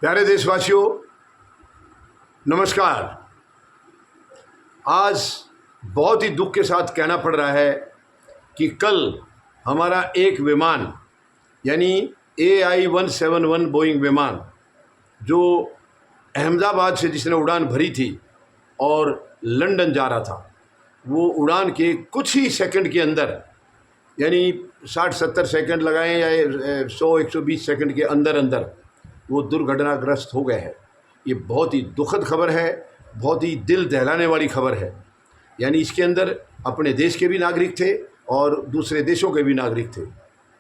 प्यारे देशवासियों, नमस्कार। आज बहुत ही दुख के साथ कहना पड़ रहा है कि कल हमारा एक विमान यानी AI-171 बोइंग विमान जो अहमदाबाद से जिसने उड़ान भरी थी और लंदन जा रहा था, वो उड़ान के कुछ ही सेकंड के अंदर यानी 60-70 सेकंड लगाएं या 100-120 सेकंड के अंदर अंदर वो दुर्घटनाग्रस्त हो गए हैं। ये बहुत ही दुखद खबर है, बहुत ही दिल दहलाने वाली खबर है। यानी इसके अंदर अपने देश के भी नागरिक थे और दूसरे देशों के भी नागरिक थे।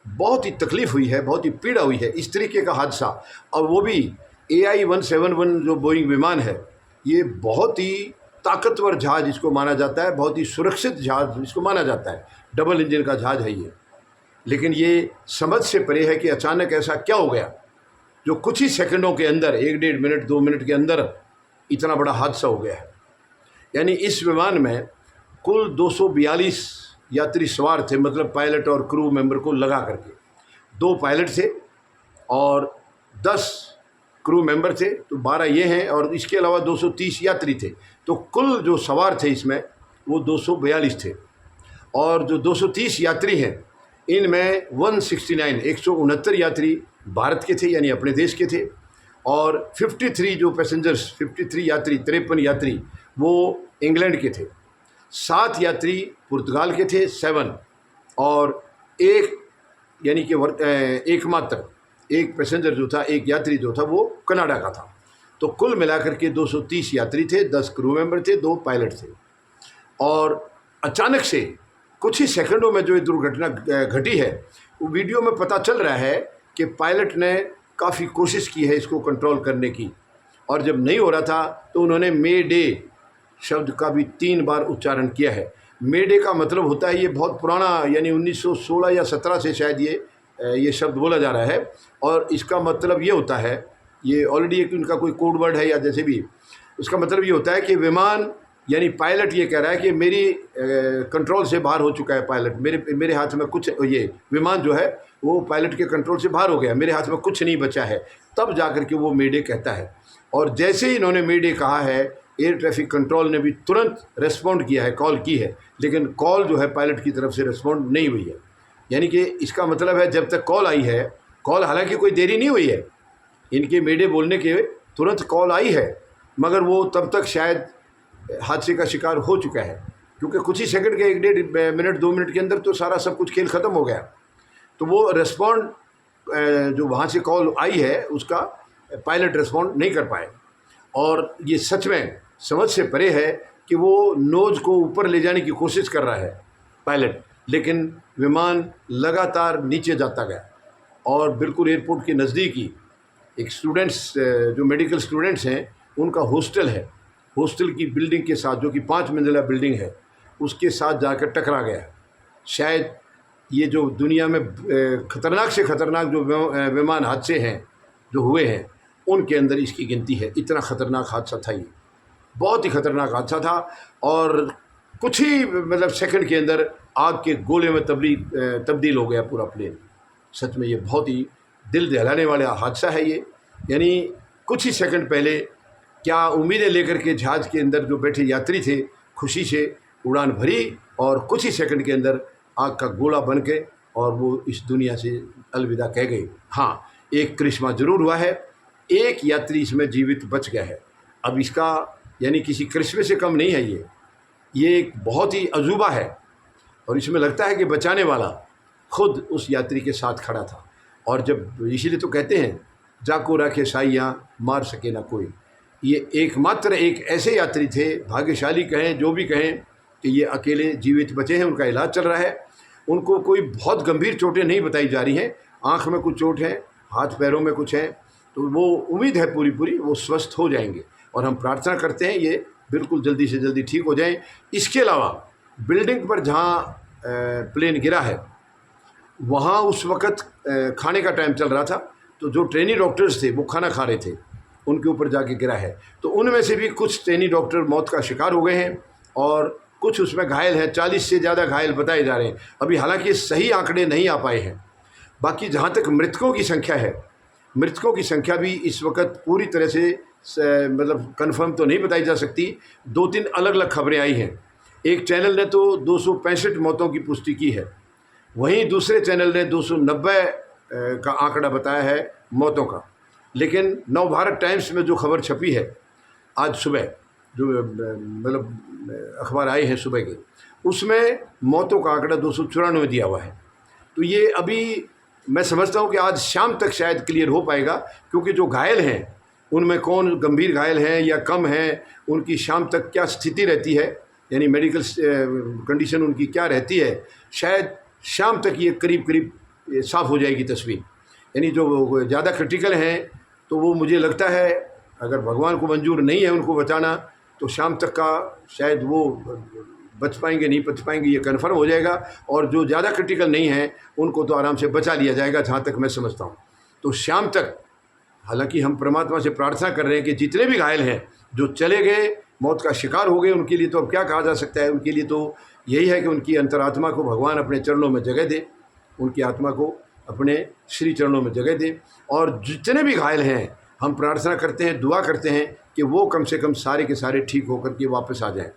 बहुत ही तकलीफ़ हुई है, बहुत ही पीड़ा हुई है इस तरीके का हादसा। और वो भी AI-171 जो बोइंग विमान है, ये बहुत ही ताकतवर जहाज़ इसको माना जाता है, बहुत ही सुरक्षित जहाज़ इसको माना जाता है। डबल इंजन का जहाज़ है ये। लेकिन ये समझ से परे है कि अचानक ऐसा क्या हो गया जो कुछ ही सेकंडों के अंदर 1-1.5 मिनट 2 मिनट के अंदर इतना बड़ा हादसा हो गया है। यानी इस विमान में कुल 242 यात्री सवार थे, मतलब पायलट और क्रू मेंबर को लगा करके। 2 पायलट थे और 10 क्रू मेंबर थे, तो 12 ये हैं और इसके अलावा 230 यात्री थे। तो कुल जो सवार थे इसमें वो 242 थे। और जो 230 यात्री हैं इनमें 169 यात्री भारत के थे यानी अपने देश के थे, और 53 जो पैसेंजर्स 53 यात्री 53 यात्री वो इंग्लैंड के थे। 7 यात्री पुर्तगाल के थे 7, और एक यानी कि एकमात्र एक पैसेंजर जो था, एक यात्री जो था वो कनाडा का था। तो कुल मिलाकर के 230 यात्री थे, 10 क्रू मेंबर थे, 2 पायलट थे। और अचानक से कुछ ही सेकंडों में जो ये दुर्घटना घटी है, वो वीडियो में पता चल रहा है कि पायलट ने काफ़ी कोशिश की है इसको कंट्रोल करने की, और जब नहीं हो रहा था तो उन्होंने मे डे शब्द का भी 3 बार उच्चारण किया है। मे डे का मतलब होता है, ये बहुत पुराना यानी 1916 या 17 से शायद ये शब्द बोला जा रहा है, और इसका मतलब ये होता है, ये ऑलरेडी एक उनका कोई कोड वर्ड है या जैसे भी, उसका मतलब ये होता है कि विमान यानी पायलट ये कह रहा है कि मेरी कंट्रोल से बाहर हो चुका है पायलट, मेरे हाथ में कुछ, ये विमान जो है वो पायलट के कंट्रोल से बाहर हो गया, मेरे हाथ में कुछ नहीं बचा है, तब जाकर के वो मेडे कहता है। और जैसे ही इन्होंने मेडे कहा है, एयर ट्रैफिक कंट्रोल ने भी तुरंत रेस्पॉन्ड किया है, कॉल की है, लेकिन कॉल जो है पायलट की तरफ से रेस्पॉन्ड नहीं हुई है। यानी कि इसका मतलब है जब तक कॉल आई है, कॉल हालांकि कोई देरी नहीं हुई है, इनके मेडे बोलने के तुरंत कॉल आई है, मगर वो तब तक शायद हादसे का शिकार हो चुका है, क्योंकि कुछ ही सेकंड के 1-1.5 मिनट 2 मिनट के अंदर तो सारा सब कुछ खेल ख़त्म हो गया। तो वो रेस्पॉन्ड जो वहाँ से कॉल आई है उसका पायलट रेस्पॉन्ड नहीं कर पाए। और ये सच में समझ से परे है कि वो नोज को ऊपर ले जाने की कोशिश कर रहा है पायलट, लेकिन विमान लगातार नीचे जाता गया। और बिल्कुल एयरपोर्ट के नज़दीक ही एक स्टूडेंट्स जो मेडिकल स्टूडेंट्स हैं उनका हॉस्टल है, हॉस्टल की बिल्डिंग के साथ, जो कि 5 मंजिला बिल्डिंग है, उसके साथ जाकर टकरा गया। शायद ये जो दुनिया में ख़तरनाक से ख़तरनाक जो विमान हादसे हैं जो हुए हैं उनके अंदर इसकी गिनती है। इतना ख़तरनाक हादसा था ये, बहुत ही ख़तरनाक हादसा था। और कुछ ही मतलब सेकंड के अंदर आग के गोले में तब्दील हो गया पूरा प्लेन। सच में ये बहुत ही दिल दहलाने वाला हादसा है ये। यानी कुछ ही सेकंड पहले क्या उम्मीदें लेकर के जहाज़ के अंदर जो बैठे यात्री थे, खुशी से उड़ान भरी और कुछ ही सेकंड के अंदर आग का गोला बन के और वो इस दुनिया से अलविदा कह गए। हाँ, एक करिश्मा ज़रूर हुआ है, एक यात्री इसमें जीवित बच गया है। अब इसका यानी किसी करिश्मे से कम नहीं है ये एक बहुत ही अजूबा है, और इसमें लगता है कि बचाने वाला खुद उस यात्री के साथ खड़ा था। और जब इसीलिए तो कहते हैं, जाको राखे साइयाँ मार सके ना कोई। ये एकमात्र एक ऐसे यात्री थे, भाग्यशाली कहें जो भी कहें, कि ये अकेले जीवित बचे हैं। उनका इलाज चल रहा है, उनको कोई बहुत गंभीर चोटें नहीं बताई जा रही हैं, आँख में कुछ चोट है, हाथ पैरों में कुछ है, तो वो उम्मीद है पूरी वो स्वस्थ हो जाएंगे। और हम प्रार्थना करते हैं ये बिल्कुल जल्दी से जल्दी ठीक हो जाएं। इसके अलावा बिल्डिंग पर जहाँ प्लेन गिरा है वहाँ उस वक़्त खाने का टाइम चल रहा था, तो जो ट्रेनी डॉक्टर्स थे वो खाना खा रहे थे, उनके ऊपर जाके गिरा है। तो उनमें से भी कुछ ट्रेनी डॉक्टर मौत का शिकार हो गए हैं और कुछ उसमें घायल हैं। 40 से ज़्यादा घायल बताए जा रहे हैं अभी, हालांकि सही आंकड़े नहीं आ पाए हैं। बाकी जहाँ तक मृतकों की संख्या है मृतकों की संख्या भी इस वक्त पूरी तरह से मतलब कंफर्म तो नहीं बताई जा सकती। 2-3 अलग अलग खबरें आई हैं। एक चैनल ने तो 265 मौतों की पुष्टि की है, वहीं दूसरे चैनल ने 290 का आंकड़ा बताया है मौतों का। लेकिन नवभारत टाइम्स में जो खबर छपी है आज सुबह, जो मतलब अखबार आए हैं सुबह के, उसमें मौतों का आंकड़ा 294 दिया हुआ है। तो ये अभी मैं समझता हूँ कि आज शाम तक शायद क्लियर हो पाएगा, क्योंकि जो घायल हैं उनमें कौन गंभीर घायल हैं या कम हैं, उनकी शाम तक क्या स्थिति रहती है, यानी मेडिकल कंडीशन उनकी क्या रहती है, शायद शाम तक ये करीब करीब साफ़ हो जाएगी तस्वीर। यानी जो ज़्यादा क्रिटिकल हैं तो वो मुझे लगता है अगर भगवान को मंजूर नहीं है उनको बचाना, तो शाम तक का शायद वो बच पाएंगे नहीं बच पाएंगे ये कन्फर्म हो जाएगा। और जो ज़्यादा क्रिटिकल नहीं है उनको तो आराम से बचा लिया जाएगा, जहाँ तक मैं समझता हूँ। तो शाम तक, हालांकि हम परमात्मा से प्रार्थना कर रहे हैं कि जितने भी घायल हैं, जो चले गए, मौत का शिकार हो गए, उनके लिए तो अब क्या कहा जा सकता है। उनके लिए तो यही है कि उनकी अंतरात्मा को भगवान अपने चरणों में जगह दे, उनकी आत्मा को अपने श्री चरणों में जगह दे। और जितने भी घायल हैं हम प्रार्थना करते हैं, दुआ करते हैं कि वो कम से कम सारे के सारे ठीक होकर के वापस आ जाएं।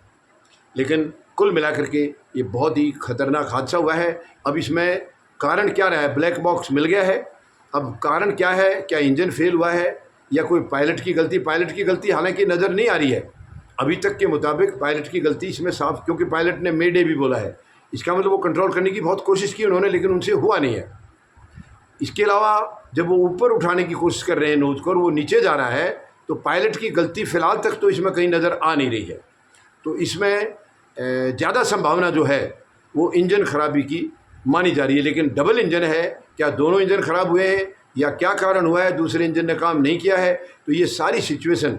लेकिन कुल मिलाकर के ये बहुत ही खतरनाक हादसा हुआ है। अब इसमें कारण क्या रहा है, ब्लैक बॉक्स मिल गया है। अब कारण क्या है, क्या इंजन फेल हुआ है या कोई पायलट की गलती? पायलट की गलती हालांकि नज़र नहीं आ रही है अभी तक के मुताबिक। पायलट की गलती इसमें साफ, क्योंकि पायलट ने मे डे भी बोला है, इसका मतलब वो कंट्रोल करने की बहुत कोशिश की उन्होंने, लेकिन उनसे हुआ नहीं है। इसके अलावा जब वो ऊपर उठाने की कोशिश कर रहे हैं नोज को और वो नीचे जा रहा है, तो पायलट की गलती फ़िलहाल तक तो इसमें कहीं नज़र आ नहीं रही है। तो इसमें ज़्यादा संभावना जो है वो इंजन खराबी की मानी जा रही है। लेकिन डबल इंजन है, क्या दोनों इंजन ख़राब हुए हैं या क्या कारण हुआ है, दूसरे इंजन ने काम नहीं किया है, तो ये सारी सिचुएशन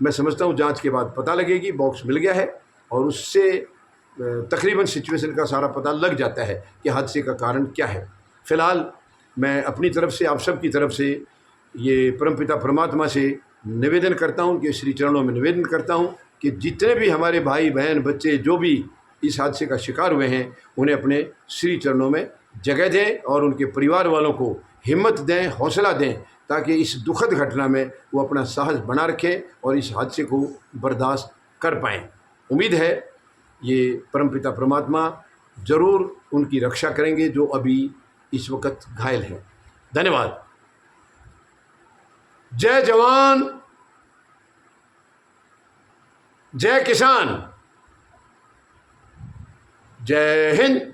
मैं समझता हूँ जांच के बाद पता लगेगी। बॉक्स मिल गया है और उससे तकरीबन सिचुएशन का सारा पता लग जाता है कि हादसे का कारण क्या है। फ़िलहाल मैं अपनी तरफ से, आप सब की तरफ से ये परमपिता परमात्मा से निवेदन करता हूँ, कि श्री चरणों में निवेदन करता हूँ कि जितने भी हमारे भाई बहन बच्चे जो भी इस हादसे का शिकार हुए हैं, उन्हें अपने श्री चरणों में जगह दें और उनके परिवार वालों को हिम्मत दें, हौसला दें, ताकि इस दुखद घटना में वो अपना साहस बना रखें और इस हादसे को बर्दाश्त कर पाएँ। उम्मीद है ये परमपिता परमात्मा ज़रूर उनकी रक्षा करेंगे जो अभी इस वक्त घायल हैं। धन्यवाद। जय जवान, जय किसान, जय हिंद।